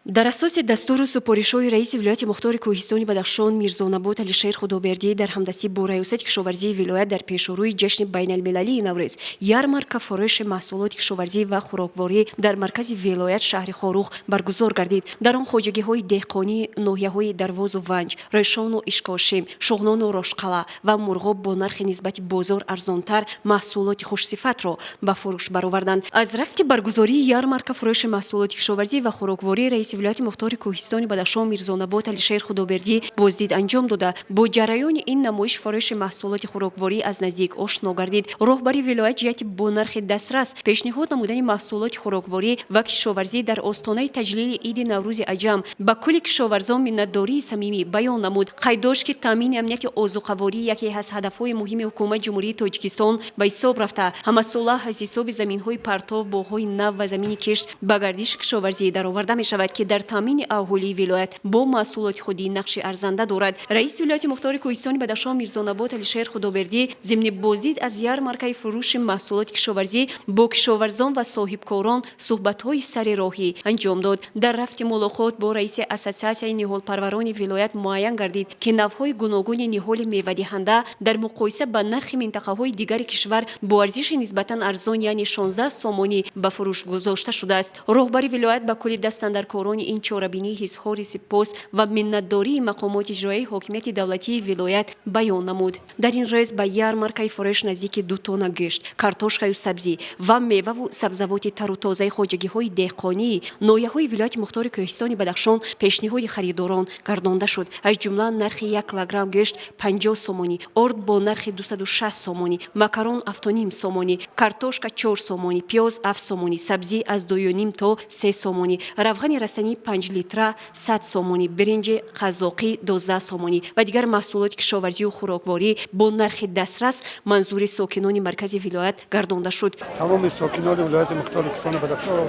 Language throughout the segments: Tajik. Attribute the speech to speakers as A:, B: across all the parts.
A: дар асоси дастуру супоришҳои раиси вилояти мухтори кӯҳистони Бадахшон Мирзонабод Алишер Худобердӣ дар ҳамдастӣ бо раёсати кишоварзии вилоят дар пешрӯи ҷашни байналмилалии Наврӯз ярмарка фурӯши маҳсулоти кишоварзӣ ва хӯрокворӣ дар маркази вилоят шаҳри Хорух баргузор гардид. Дар он хоҷагиҳои деҳқонии ноҳияҳои Дарвозу Ванҷ, Решону Ишкошим, Шуғнону Рошқала ва Мурғоб бо нархи нисбати бозор арзонтар маҳсулоти хушсифатро ба фурӯш бароварданд. Аз рафти баргузории ярмарка фурӯши маҳсулоти кишоварзӣ ва хӯрокворӣ раиси вилояти мухтори кӯҳистони Бадахшон Мирзонабод Алишер Худобердӣ боздид анҷом дода бо ҷараёни ин намоиш фурӯши маҳсулоти хӯрокворӣ аз наздик ошно гардид. Роҳбари вилоят ҷиҳати бо нархи дастрас пешниҳод намудани маҳсулоти хӯрокворӣ ва кишоварзӣ дар остонаи таҷлили иди Наврӯзи Аҷам ба кулли кишоварзон миннатдории самимӣ баён намуд. Қайд дошт ки таъмини амнияти озуқаворӣ яке аз ҳадафҳои муҳими ҳукумати ҷумҳурии Тоҷикистон ба ҳисоб рафта ҳамасола аз ҳисоби заминҳои партов, боғҳои нав ва замини кишт ба гардиши кишоварзӣ дароварда мешавад ки дар таъмини аҳолии вилоят бо маҳсулоти худӣ нақши арзанда дорад. Раиси вилояти мухтори кӯҳистони Бадахшон Мирзонабод Алишер Худобердӣ зимни боздид аз ярмаркаи фурӯши маҳсулоти кишоварзӣ бо кишоварзон ва соҳибкорон суҳбатҳои сари роҳӣ анҷом дод. Дар рафти мулоқот бо раиси ассотсиатсияи ниҳолпарварони вилоят муайян гардид ки навъҳои гуногуни ниҳоли мевадиҳанда дар муқоиса ба нархи минтақаҳои дигари кишвар бо арзиши нисбатан арзон яъне 16 сомонӣ ба фурӯш гузошта шудааст. Роҳбари вилоят ба кулли дастандаркорони ин чорабинӣ изҳори сипос ва миннатдории мақомоти иҷроии ҳокимияти давлатии вилоят баён намуд. Дар ин рӯз ба ярмаркаи фурӯш наздики 2 тонна гӯшт, картошкаю сабзӣ ва меваву сабзавоти тару тозаи хоҷагиҳои деҳқонии ноҳияҳои вилояти мухтори кӯҳистони Бадахшон пешниҳоди харидорон гардонда шуд. Аз ҷумла нархи 1 килограмм гӯшт 50 сомонӣ, орд бо нархи 260 сомонӣ, макарон 7.5 сомонӣ, картошка 4 сомонӣ, пиёз 7 сомонӣ, сабзӣ аз 2.5 то 3 сомонӣ, равғани растанӣ 5 литра 100 сомонӣ, биринҷи қазоқӣ 12 сомонӣ ва дигар маҳсулоти кишоварзию хӯрокворӣ бо нархи дастрас манзури сокинони маркази вилоят гардонда шуд.
B: Тамоми сокинони вилояти мухтори кӯҳистони Бадахшонро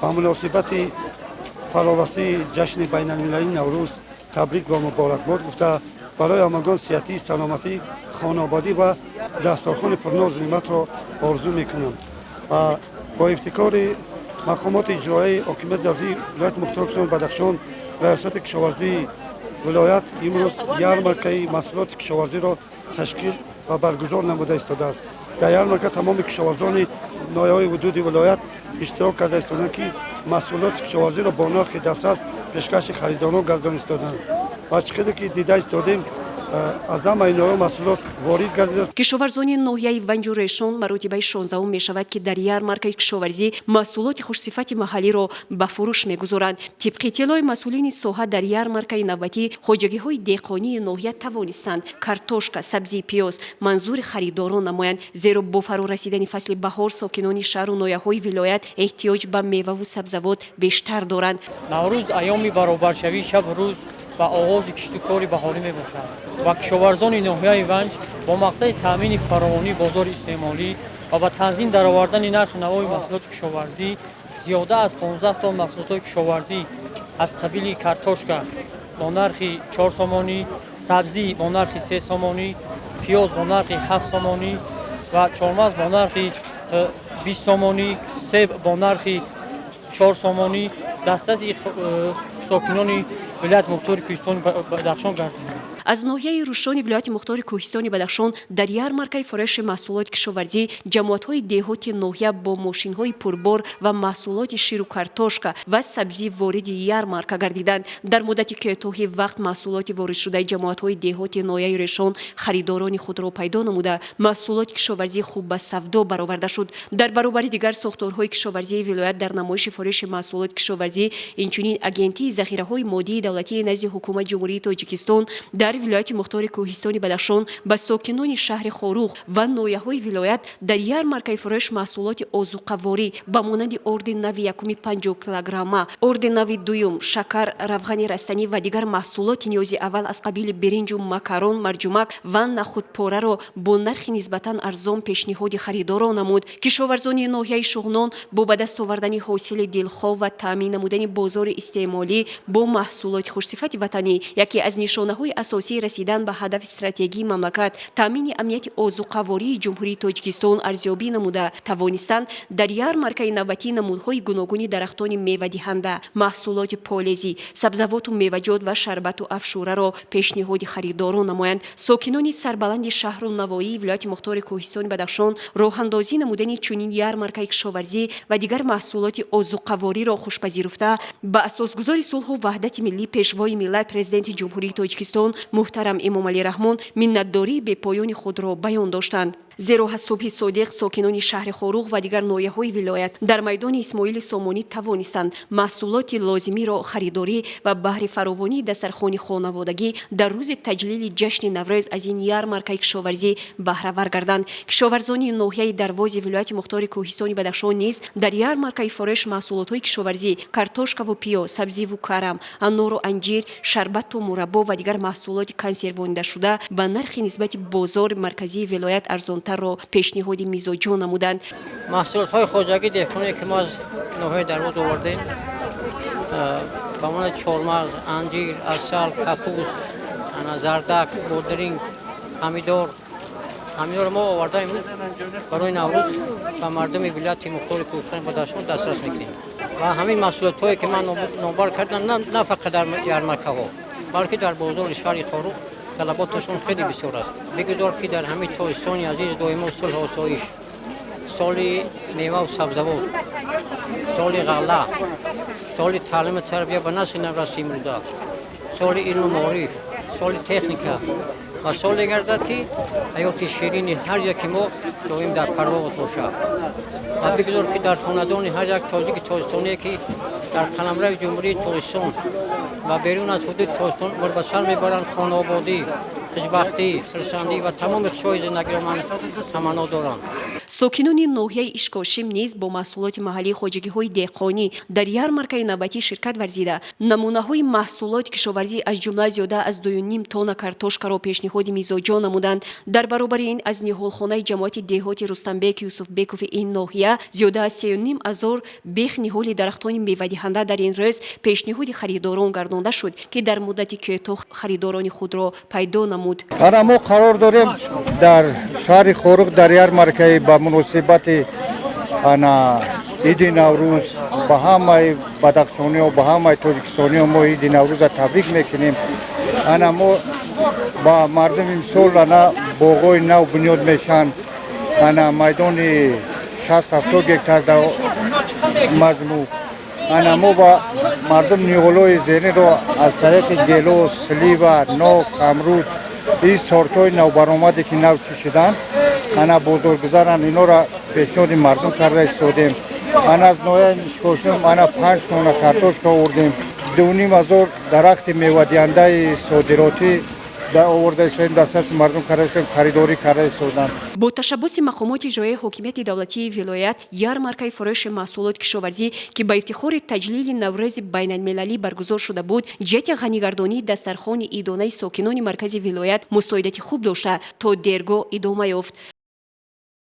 B: ба муносибати фаровасии ҷашни байналмилалии Наврӯз табрик ва муборакбод гуфта барои ҳамагон сиҳатӣ, саломатӣ, хонободӣ ва дасторхони пурноз неъматро орзу мекунам ва бо ибтикори мақомоти иҷроии ҳокимияти давлатии вилояти мухтори кӯҳистони Бадахшон раёсати кишоварзии вилоят имрӯз ярмаркаи маҳсулоти кишоварзиро ташкил ва баргузор намуда истодааст. дар ярмарка тамоми кишоварзони ноҳияҳои ҳудуди вилоят иштирок карда истоданд ки маҳсулоти кишоварзиро бо нархи дастрас пешкаши харидорон гардон истоданд ва чӣ қадр ки дида истодем аз ҳамаи ноҳияҳо маҳсулот ворид гардидааст.
A: Кишоварзони ноҳияи Ванҷу Решон маротибаи 16 мешавад ки дар ярмаркаи кишоварзӣ маҳсулоти хушсифати маҳаллиро ба фурӯш мегузоранд. Тибқи иттилои масъулини соҳа дар ярмаркаи навбатӣ хоҷагиҳои деҳқонии ноҳия тавонистанд картошка, сабзӣ, пиёз манзури харидорон намоянд, зеро бо фарорасидани фасли баҳор сокинони шаҳру ноҳияҳои вилоят эҳтиёҷ ба меваву сабзавот бештар доранд.
C: Наврӯз айёми баробаршавии шабу рӯз ба оғози кишту кори баҳорӣ мебошад ва кишоварзони ноҳияи Ванҷ бо мақсади таъмини фаровонии бозори истеъмолӣ ва ба танзим даровардани нархи навои маҳсулоти кишоварзӣ зиёда аз 15 тон маҳсулотҳои кишоварзӣ аз қабили картошка бо нархи 4 сомонӣ, сабзӣ бо нархи 3 сомонӣ, пиёз бо нархи 7 сомонӣ ва чормағз бо нархи 20 сомонӣ, себ бо нархи 4 сомонӣ дастаси сокинони вилояти мухтори кӯҳистони Бадахшон гардида.
A: Аз ноҳияи Рӯшони вилояти мухтори кӯҳистони Бадахшон дар ярмаркаи фурӯши маҳсулоти кишоварзӣ ҷамоатҳои деҳоти ноҳия бо мошинҳои пурбор ва маҳсулоти ширу картошка ва сабзӣ вориди ярмарка гардиданд. Дар муддати кӯтоҳи вақт маҳсулоти воридшудаи ҷамоатҳои деҳоти ноҳияи Решон харидорони худро пайдо намуда маҳсулоти кишоварзӣ хуб ба савдо бароварда шуд. Дар баробари дигар сохторҳои кишоварзии вилоят дар намоиши фурӯши маҳсулоти кишоварзӣ инчунин агентии захираҳои моддии давлатии назди ҳукумати ҷумҳурии Тоҷикистон дар вилояти мухтори кӯҳистони Бадахшон ба сокинони шаҳри Хорух ва ноҳияҳои вилоят дар ярмаркаи фурӯш маҳсулоти озуқаворӣ ба монанди орди нави 1 килограмма, орди нави 2, шакар, равғани растанӣ ва дигар маҳсулоти ниёзи аввал аз қабили биринҷу макарон, марҷумак ва нахудпораро бо нархи нисбатан арзон пешниҳоди харидорон намуд. Кишоварзони ноҳияи Шуғнон бо ба даст овардани ҳосили дилхоҳ ва таъмин намудани бозори истеъмолӣ бо маҳсулоти хушсифати ватанӣ яке аз нишонаҳои асосии اساسی رسیدن به هدف استراتژی مملکت تامین امنیت اوزوقواری جمهوری تاجیکستان ارزیابی نموده توانستند در یارمارکای نوبتی نمودهای گوناگون درختان میوه دهنده، محصولات پالزی، سبزیجات و میوه‌جات و شربت و افشوره را پیشنهاد خریداران نمایند. ساکنان سربلند شهر نوایی ولایت مختار کوهستان بدخشان راه اندازی نمودن چنین یارمارکای کشاورزی و دیگر محصولات اوزوقواری را خوشپذیرفته به اساسگذار صلح و وحدت ملی پیشوای ملت پرزیدنت جمهوری تاجیکستان محترم امامعلی رحمان منتداری به پایان خود را بیان داشتند. زیرا از صبح صادق ساکنان شهر خاروق و دیگر ناحیه‌های ولایت در میدان اسماعیل سامانی توانستند محصولات لازمی را خریداری و بهره فراوانی دسترخوان خانوادگی در روز تجلیل جشن نوروز از این یارمارکای کشاورزی بهره ور گردند. کشاورزان ناحیه درواز ولایت مختار کوهستان بدخشان نیز در یارمارکای فروش محصولات کشاورزی کارتوشکا و پیاز، سبزی و کرم، انار و انجیر، شربت و مربا و دیگر محصولات کنسروانده شده به نرخ نسبت بازار مرکزی ولایت ارزان را پیشنهاد میزاجان نمودند.
D: محصولات های خواجگی دهقانی که ما از ناحیه درواز آوردیم به عنوان چهارمغز، انجیر، عسل، کپوس، زردک، بادرینگ، پمیدار ما آوردیم برای نوروز و مردم ولایت مختار کوهستان بدخشان دسترس میکنیم و همین محصولات هایی که من نامبر کردم نه فقط در یارمارکه ها بلکه در بازار شهر خاروق طلباتشون خیلی بسیار است. بگذار که در همین کوهستان عزیز دائما صلح و آسایش، سال میوه و سبزیجات، سال غله، سال تعلیم و تربیت به نسل نو رسیده، سال علم و معارف، سال تکنیکا و سال گردد که حیات شیرین هر یک ما دائم در پرواز باشد و بگذار که در خاندان هر یک تاجیک کوهستانی که در قلمرو جمهوری تاجیکستان و بیرون از حدود تاجیکستان عمر به سر میبرند خانوادگی، خوشبختی، خرسندی و تمام بخش‌های زندگی را من تمنا دارم.
A: ساکنان ناحیه اشکاشم نیز با محصولات محلی خواجگی‌های دهقانی در یارمارکای نوبتی شرکت ورزیده نمونه‌های محصولات کشاورزی از جمله زیاده از 2.5 تن کارتوشکا را پیشنهاد میزاجان نمودند. در برابر این از نهالخانه جماعت دهاتی رستمبک یوسفبکوف این ناحیه زیاده از 3.5 هزار بیخ نهال درختان میوه دهنده در این روز پیشنهاد خریداران گردانده شد که در مدت کوتاه خریداران خود را پیدا نمود.
E: ما قرار داریم در شهر خاروق در یارمارکای با مناسبت عید نوروز به همه بدخشانی و به همه تاجیکستانی ما عید نوروز تبریک میکنیم. ما با مردم امسال باغای نو بنیاد میشن. میدان 60-70 هکتار در مجموع ما با مردم نیولوی زینی را از طریق گلو، سلیو، نو، کمرود این سورت‌های نو برآمده که نو چشیدن بزرگزاران اینا را پیشنهاد مردم کرده استادیم. از نوع اشکاشم 5 تن کارتوشکا آوردیم. 2.5 هزار درخت میوه دهنده صادراتی در آورده شدیم دسترس مردم کرده خریداری کرده استادند.
A: با تشبث مقامات اجرایی حاکمیت دولتی ولایت یارمارکای فروش محصولات کشاورزی که با افتخار تجلیل نوروز بین المللی برگزار شده بود جهت غنیگردانی دسترخوان عیدانه ساکنان مرکز ولایت مساعدت خوب داشته تا دیرگاه ادامه یافت.